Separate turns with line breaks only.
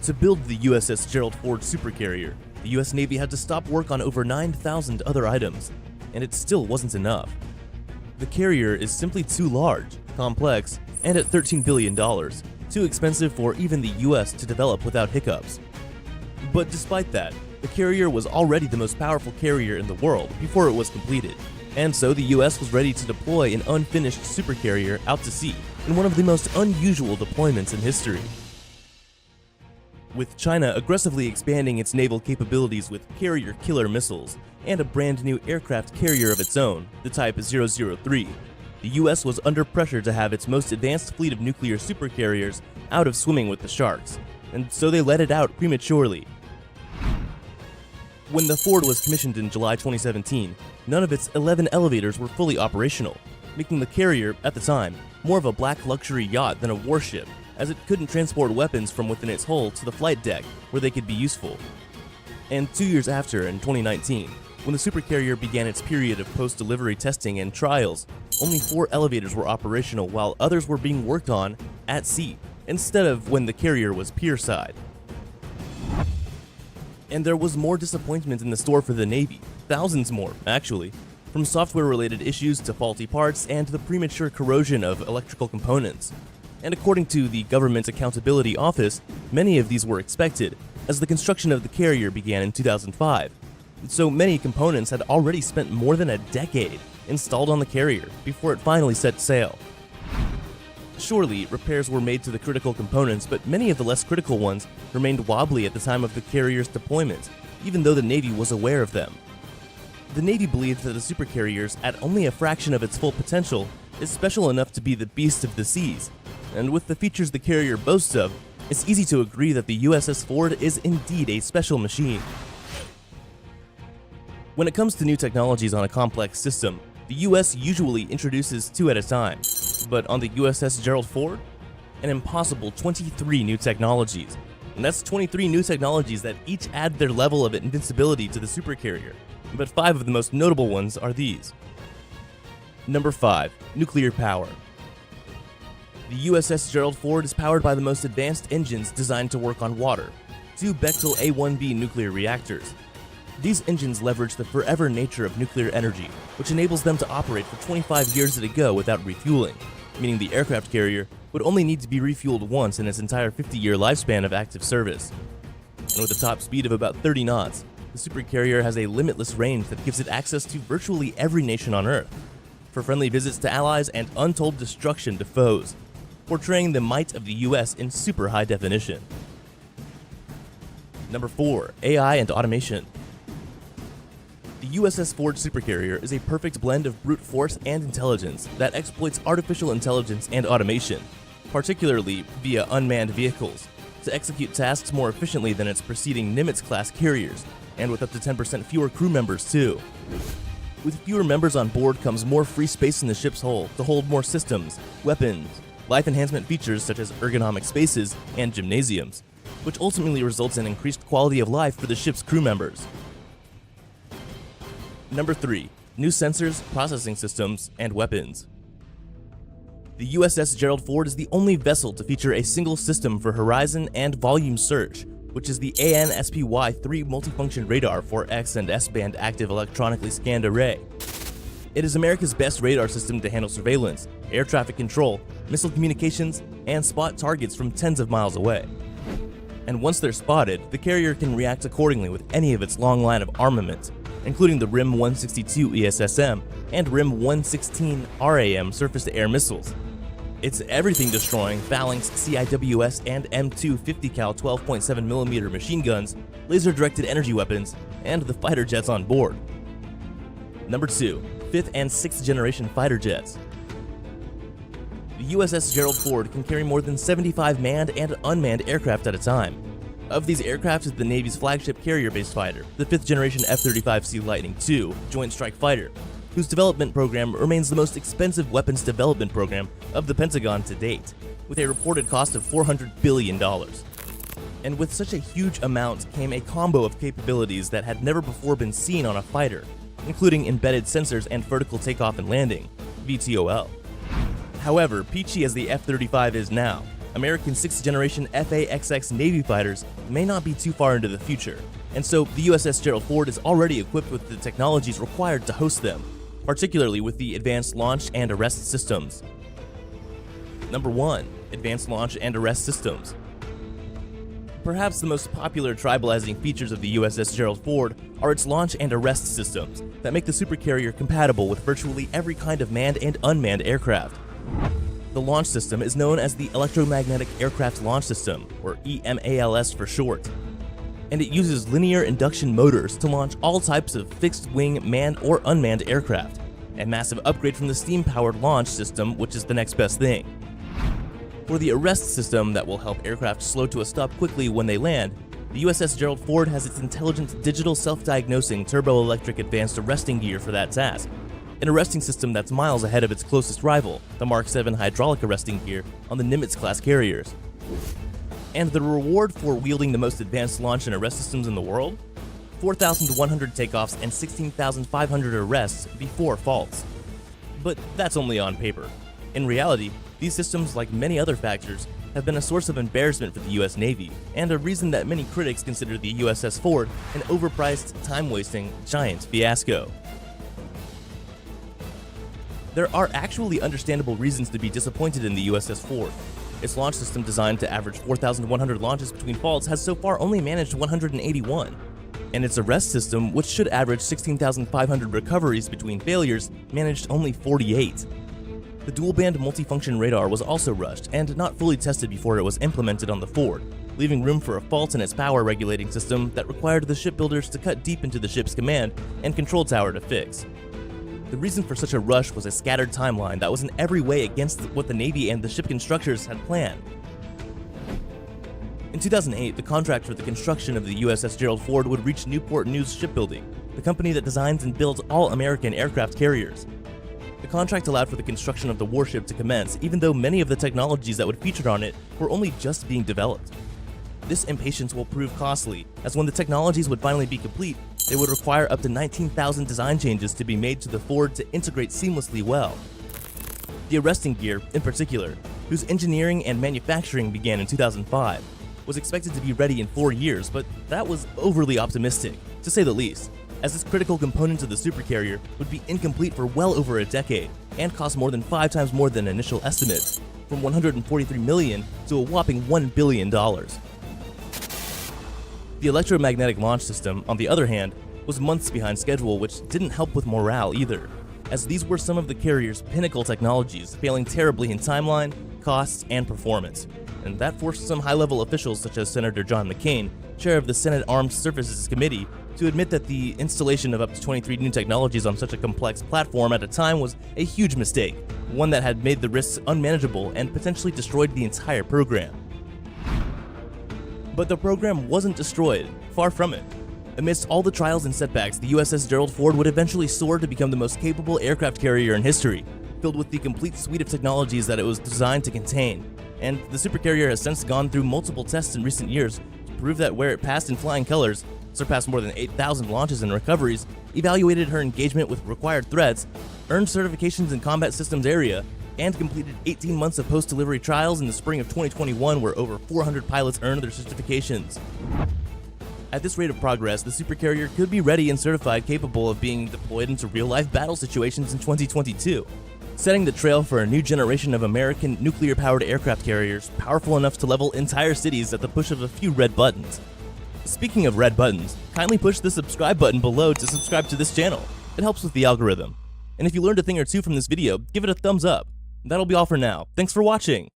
To build the USS Gerald Ford Supercarrier, the US Navy had to stop work on over 9,000 other items, and it still wasn't enough. The carrier is simply too large, complex, and at $13 billion, too expensive for even the US to develop without hiccups. But despite that, the carrier was already the most powerful carrier in the world before it was completed, and so the US was ready to deploy an unfinished supercarrier out to sea in one of the most unusual deployments in history. With China aggressively expanding its naval capabilities with carrier killer missiles and a brand new aircraft carrier of its own, the Type 003, the US was under pressure to have its most advanced fleet of nuclear supercarriers out of swimming with the sharks, and so they let it out prematurely. When the Ford was commissioned in July 2017, none of its 11 elevators were fully operational, making the carrier, at the time, more of a black luxury yacht than a warship, as it couldn't transport weapons from within its hull to the flight deck where they could be useful. And 2 years after, in 2019, when the supercarrier began its period of post-delivery testing and trials, only 4 elevators were operational while others were being worked on at sea, instead of when the carrier was pierside. And there was more disappointment in the store for the Navy, thousands more, actually, from software-related issues to faulty parts and the premature corrosion of electrical components. And according to the Government Accountability Office, many of these were expected, as the construction of the carrier began in 2005. So many components had already spent more than a decade installed on the carrier before it finally set sail. Surely, repairs were made to the critical components, but many of the less critical ones remained wobbly at the time of the carrier's deployment, even though the Navy was aware of them. The Navy believed that the supercarriers, at only a fraction of its full potential, is special enough to be the beast of the seas, and with the features the carrier boasts of, it's easy to agree that the USS Ford is indeed a special machine. When it comes to new technologies on a complex system, the US usually introduces 2 at a time, but on the USS Gerald Ford, an impossible 23 new technologies. And that's 23 new technologies that each add their level of invincibility to the supercarrier, but 5 of the most notable ones are these. Number 5. Nuclear power. The USS Gerald Ford is powered by the most advanced engines designed to work on water, 2 Bechtel A-1B nuclear reactors. These engines leverage the forever nature of nuclear energy, which enables them to operate for 25 years at a go without refueling, meaning the aircraft carrier would only need to be refueled once in its entire 50-year lifespan of active service. And with a top speed of about 30 knots, the supercarrier has a limitless range that gives it access to virtually every nation on Earth, for friendly visits to allies and untold destruction to foes, portraying the might of the US in super high definition. Number 4. AI and automation. The USS Ford Supercarrier is a perfect blend of brute force and intelligence that exploits artificial intelligence and automation, particularly via unmanned vehicles, to execute tasks more efficiently than its preceding Nimitz-class carriers, and with up to 10% fewer crew members too. With fewer members on board comes more free space in the ship's hull to hold more systems, weapons, life enhancement features such as ergonomic spaces and gymnasiums, which ultimately results in increased quality of life for the ship's crew members. Number 3. New sensors, processing systems, and weapons. The USS Gerald Ford is the only vessel to feature a single system for horizon and volume search, which is the AN/SPY-3 multifunction radar for X and S-band active electronically scanned array. It is America's best radar system to handle surveillance, air traffic control, missile communications, and spot targets from tens of miles away. And once they're spotted, the carrier can react accordingly with any of its long line of armament, including the RIM-162 ESSM and RIM-116 RAM surface-to-air missiles. It's everything-destroying Phalanx CIWS and M2 50 cal 12.7mm machine guns, laser-directed energy weapons, and the fighter jets on board. Number 2. 5th and 6th generation fighter jets. The USS Gerald Ford can carry more than 75 manned and unmanned aircraft at a time. Of these aircraft is the Navy's flagship carrier-based fighter, the 5th generation F-35C Lightning II Joint Strike Fighter, whose development program remains the most expensive weapons development program of the Pentagon to date, with a reported cost of $400 billion. And with such a huge amount came a combo of capabilities that had never before been seen on a fighter, including embedded sensors and vertical takeoff and landing, VTOL. However, peachy as the F-35 is now, American 6th generation FA-XX Navy fighters may not be too far into the future, and so the USS Gerald Ford is already equipped with the technologies required to host them, particularly with the Advanced Launch and Arrest Systems. Number 1. Advanced Launch and Arrest Systems. Perhaps the most popular tribalizing features of the USS Gerald Ford are its launch and arrest systems that make the supercarrier compatible with virtually every kind of manned and unmanned aircraft. The launch system is known as the Electromagnetic Aircraft Launch System, or EMALS for short, and it uses linear induction motors to launch all types of fixed-wing manned or unmanned aircraft, a massive upgrade from the steam-powered launch system, which is the next best thing. For the arrest system that will help aircraft slow to a stop quickly when they land, the USS Gerald Ford has its intelligent digital self-diagnosing turboelectric advanced arresting gear for that task, an arresting system that's miles ahead of its closest rival, the Mark 7 hydraulic arresting gear on the Nimitz-class carriers. And the reward for wielding the most advanced launch and arrest systems in the world? 4,100 takeoffs and 16,500 arrests before faults. But that's only on paper. In reality, these systems, like many other factors, have been a source of embarrassment for the US Navy, and a reason that many critics consider the USS Ford an overpriced, time-wasting, giant fiasco. There are actually understandable reasons to be disappointed in the USS Ford. Its launch system, designed to average 4,100 launches between faults, has so far only managed 181. And its arrest system, which should average 16,500 recoveries between failures, managed only 48. The dual-band multifunction radar was also rushed and not fully tested before it was implemented on the Ford, leaving room for a fault in its power regulating system that required the shipbuilders to cut deep into the ship's command and control tower to fix. The reason for such a rush was a scattered timeline that was in every way against what the Navy and the ship constructors had planned. In 2008, the contract for the construction of the USS Gerald Ford would reach Newport News Shipbuilding, the company that designs and builds all American aircraft carriers. The contract allowed for the construction of the warship to commence, even though many of the technologies that would feature on it were only just being developed. This impatience will prove costly, as when the technologies would finally be complete, they would require up to 19,000 design changes to be made to the Ford to integrate seamlessly well. The arresting gear, in particular, whose engineering and manufacturing began in 2005, was expected to be ready in 4 years, but that was overly optimistic, to say the least, as this critical component of the supercarrier would be incomplete for well over a decade and cost more than 5 times more than initial estimates, from $143 million to a whopping $1 billion. The electromagnetic launch system, on the other hand, was months behind schedule, which didn't help with morale either, as these were some of the carrier's pinnacle technologies, failing terribly in timeline, costs, and performance. And that forced some high-level officials such as Senator John McCain, chair of the Senate Armed Services Committee, to admit that the installation of up to 23 new technologies on such a complex platform at a time was a huge mistake, one that had made the risks unmanageable and potentially destroyed the entire program. But the program wasn't destroyed, far from it. Amidst all the trials and setbacks, the USS Gerald Ford would eventually soar to become the most capable aircraft carrier in history, filled with the complete suite of technologies that it was designed to contain. And the supercarrier has since gone through multiple tests in recent years to prove that where it passed in flying colors, surpassed more than 8,000 launches and recoveries, evaluated her engagement with required threats, earned certifications in combat systems area, and completed 18 months of post-delivery trials in the spring of 2021 where over 400 pilots earned their certifications. At this rate of progress, the supercarrier could be ready and certified capable of being deployed into real-life battle situations in 2022, setting the trail for a new generation of American nuclear-powered aircraft carriers powerful enough to level entire cities at the push of a few red buttons. Speaking of red buttons, kindly push the subscribe button below to subscribe to this channel. It helps with the algorithm. And if you learned a thing or two from this video, give it a thumbs up. That'll be all for now. Thanks for watching!